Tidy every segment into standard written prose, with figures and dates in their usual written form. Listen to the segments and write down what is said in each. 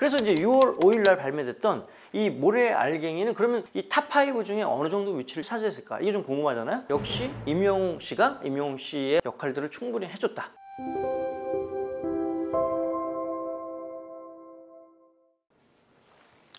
그래서 이제 6월 5일 날 발매됐던 이 모래알갱이는 그러면 이 탑5 중에 어느 정도 위치를 차지했을까? 이게 좀 궁금하잖아요. 역시 임영웅 씨의 역할들을 충분히 해줬다.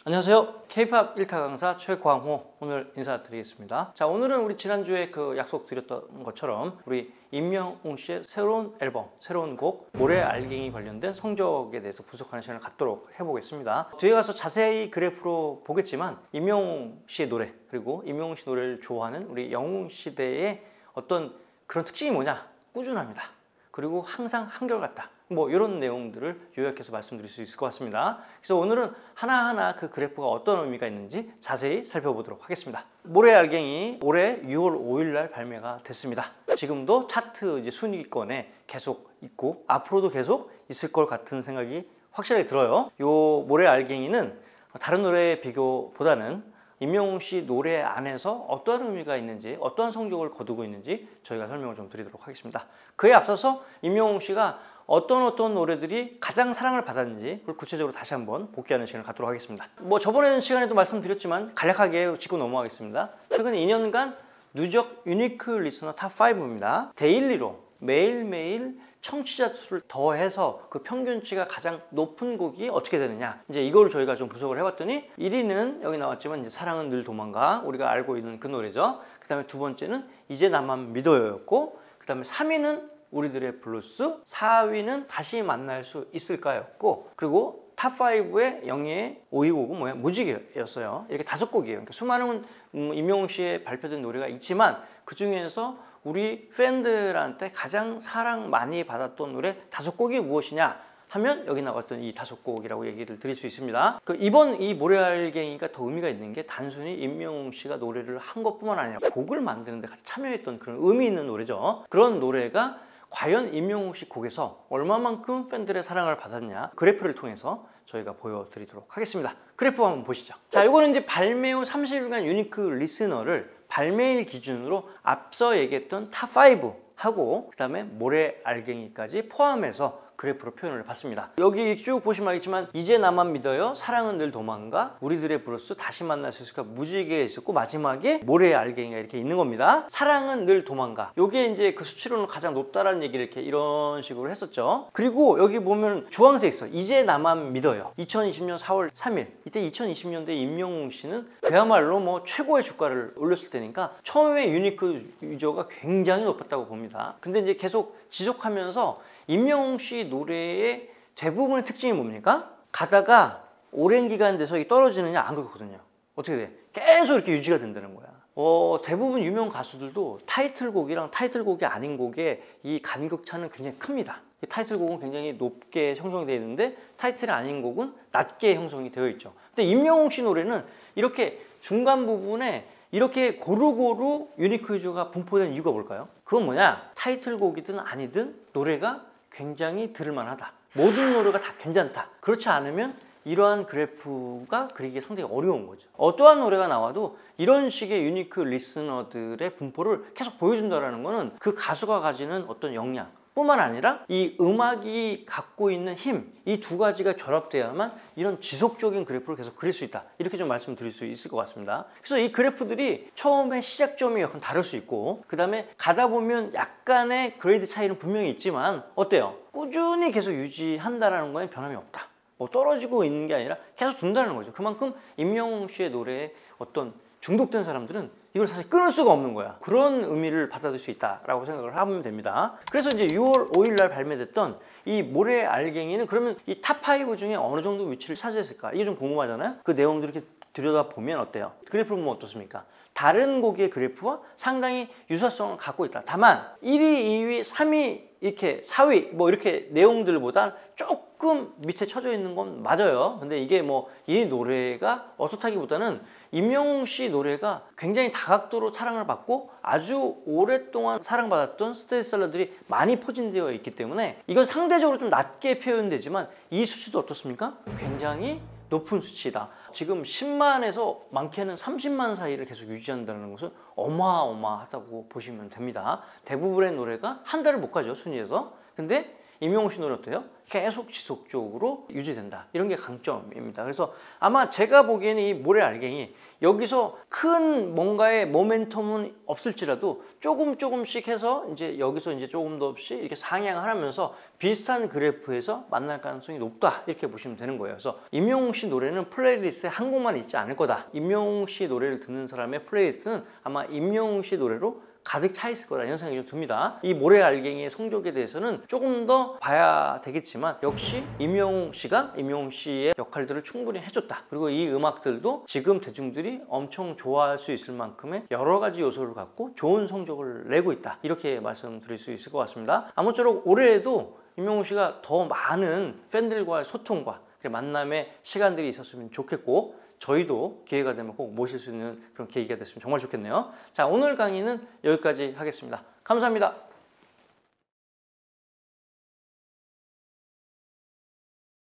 안녕하세요. K-POP 1타 강사 최광호 오늘 인사드리겠습니다. 자, 오늘은 우리 지난주에 그 약속드렸던 것처럼 우리 임영웅 씨의 새로운 앨범, 새로운 곡 모래알갱이 관련된 성적에 대해서 분석하는 시간을 갖도록 해보겠습니다. 뒤에 가서 자세히 그래프로 보겠지만 임영웅 씨의 노래 그리고 임영웅 씨 노래를 좋아하는 우리 영웅 시대의 어떤 그런 특징이 뭐냐? 꾸준합니다. 그리고 항상 한결같다. 뭐 이런 내용들을 요약해서 말씀드릴 수 있을 것 같습니다. 그래서 오늘은 하나하나 그 그래프가 어떤 의미가 있는지 자세히 살펴보도록 하겠습니다. 모래알갱이 올해 6월 5일 날 발매가 됐습니다. 지금도 차트 이제 순위권에 계속 있고 앞으로도 계속 있을 것 같은 생각이 확실하게 들어요. 요 모래알갱이는 다른 노래의 비교보다는 임영웅 씨 노래 안에서 어떠한 의미가 있는지 어떠한 성적을 거두고 있는지 저희가 설명을 좀 드리도록 하겠습니다. 그에 앞서서 임영웅 씨가 어떤 노래들이 가장 사랑을 받았는지 그걸 구체적으로 다시 한번 복귀하는 시간을 갖도록 하겠습니다. 뭐 저번 시간에도 말씀드렸지만 간략하게 짚고 넘어가겠습니다. 최근 2년간 누적 유니크 리스너 탑5입니다. 데일리로 매일매일 청취자 수를 더해서 그 평균치가 가장 높은 곡이 어떻게 되느냐, 이제 이걸 저희가 좀 분석을 해봤더니 1위는 여기 나왔지만 이제 사랑은 늘 도망가, 우리가 알고 있는 그 노래죠. 그 다음에 두 번째는 이제 나만 믿어요였고, 그 다음에 3위는 우리들의 블루스, 4위는 다시 만날 수 있을까였고, 그리고 탑5의 영예의 5위 곡은 뭐야? 무지개였어요. 이렇게 5곡이에요. 그러니까 수많은 임영웅 씨의 발표된 노래가 있지만 그 중에서 우리 팬들한테 가장 사랑 많이 받았던 노래 5곡이 무엇이냐 하면 여기 나왔던 이 5곡이라고 얘기를 드릴 수 있습니다. 이번 이 모래알갱이가 더 의미가 있는 게 단순히 임영웅 씨가 노래를 한 것뿐만 아니라 곡을 만드는 데 같이 참여했던 그런 의미 있는 노래죠. 그런 노래가 과연 임영웅 씨 곡에서 얼마만큼 팬들의 사랑을 받았냐, 그래프를 통해서 저희가 보여드리도록 하겠습니다. 그래프 한번 보시죠. 자, 이거는 이제 발매 후 30일간 유니크 리스너를 발매일 기준으로 앞서 얘기했던 탑5 하고 그 다음에 모래알갱이까지 포함해서 그래프로 표현을 봤습니다. 여기 쭉 보시면 알겠지만 이제 나만 믿어요, 사랑은 늘 도망가, 우리들의 브루스, 다시 만날 수 있을까, 무지개 있었고 마지막에 모래알갱이가 이렇게 있는 겁니다. 사랑은 늘 도망가, 요게 이제 그 수치로는 가장 높다라는 얘기를 이렇게 이런 식으로 했었죠. 그리고 여기 보면 주황색 있어, 이제 나만 믿어요. 2020년 4월 3일 이때 2020년대 임영웅 씨는 그야말로 뭐 최고의 주가를 올렸을 때니까 처음에 유니크 유저가 굉장히 높았다고 봅니다. 근데 이제 계속 지속하면서 임영웅 씨 노래의 대부분의 특징이 뭡니까? 가다가 오랜 기간 돼서 떨어지느냐? 안 그렇거든요. 어떻게 돼? 계속 이렇게 유지가 된다는 거야. 대부분 유명 가수들도 타이틀곡이랑 타이틀곡이 아닌 곡의 이 간격차는 굉장히 큽니다. 타이틀곡은 굉장히 높게 형성이 되어 있는데 타이틀이 아닌 곡은 낮게 형성이 되어 있죠. 근데 임영웅 씨 노래는 이렇게 중간 부분에 이렇게 고루고루 유니크 유저가 분포된 이유가 뭘까요? 그건 뭐냐? 타이틀곡이든 아니든 노래가 굉장히 들을만하다. 모든 노래가 다 괜찮다. 그렇지 않으면 이러한 그래프가 그리기 상당히 어려운 거죠. 어떠한 노래가 나와도 이런 식의 유니크 리스너들의 분포를 계속 보여준다는 거는 그 가수가 가지는 어떤 역량 뿐만 아니라 이 음악이 갖고 있는 힘, 이 두 가지가 결합돼야만 이런 지속적인 그래프를 계속 그릴 수 있다. 이렇게 좀 말씀드릴 수 있을 것 같습니다. 그래서 이 그래프들이 처음에 시작점이 약간 다를 수 있고 그 다음에 가다 보면 약간의 그레이드 차이는 분명히 있지만 어때요? 꾸준히 계속 유지한다는 거에 변함이 없다. 뭐 떨어지고 있는 게 아니라 계속 둔다는 거죠. 그만큼 임영웅 씨의 노래에 어떤 중독된 사람들은 이걸 사실 끊을 수가 없는 거야. 그런 의미를 받아들일 수 있다라고 생각을 하면 됩니다. 그래서 이제 6월 5일 날 발매됐던 이 모래알갱이는 그러면 이 탑5 중에 어느 정도 위치를 차지했을까? 이게 좀 궁금하잖아요. 그 내용들을 이렇게 들여다보면 어때요? 그래프를 보면 어떻습니까? 다른 곡의 그래프와 상당히 유사성을 갖고 있다. 다만 1위, 2위, 3위, 이렇게 4위 뭐 이렇게 내용들보다 조금 밑에 쳐져 있는 건 맞아요. 근데 이게 뭐 이 노래가 어떻다기보다는 임영웅 씨 노래가 굉장히 다각도로 사랑을 받고 아주 오랫동안 사랑받았던 스테디셀러들이 많이 포진되어 있기 때문에 이건 상대적으로 좀 낮게 표현되지만 이 수치도 어떻습니까? 굉장히 높은 수치다. 지금 10만에서 많게는 30만 사이를 계속 유지한다는 것은 어마어마하다고 보시면 됩니다. 대부분의 노래가 한 달을 못 가죠, 순위에서. 근데 임영웅 씨 노래 어때요? 계속 지속적으로 유지된다. 이런 게 강점입니다. 그래서 아마 제가 보기에는 이 모래알갱이 여기서 큰 뭔가의 모멘텀은 없을지라도 조금씩 해서 이제 여기서 이제 조금 더 없이 이렇게 상향을 하면서 비슷한 그래프에서 만날 가능성이 높다. 이렇게 보시면 되는 거예요. 그래서 임영웅 씨 노래는 플레이리스트에 한 곡만 있지 않을 거다. 임영웅 씨 노래를 듣는 사람의 플레이리스트는 아마 임영웅 씨 노래로 가득 차 있을 거다 이런 생각이 좀 듭니다. 이 모래알갱이의 성적에 대해서는 조금 더 봐야 되겠지만 역시 임영웅 씨의 역할들을 충분히 해줬다. 그리고 이 음악들도 지금 대중들이 엄청 좋아할 수 있을 만큼의 여러 가지 요소를 갖고 좋은 성적을 내고 있다. 이렇게 말씀드릴 수 있을 것 같습니다. 아무쪼록 올해에도 임영웅 씨가 더 많은 팬들과의 소통과 만남의 시간들이 있었으면 좋겠고 저희도 기회가 되면 꼭 모실 수 있는 그런 계기가 됐으면 정말 좋겠네요. 자, 오늘 강의는 여기까지 하겠습니다. 감사합니다.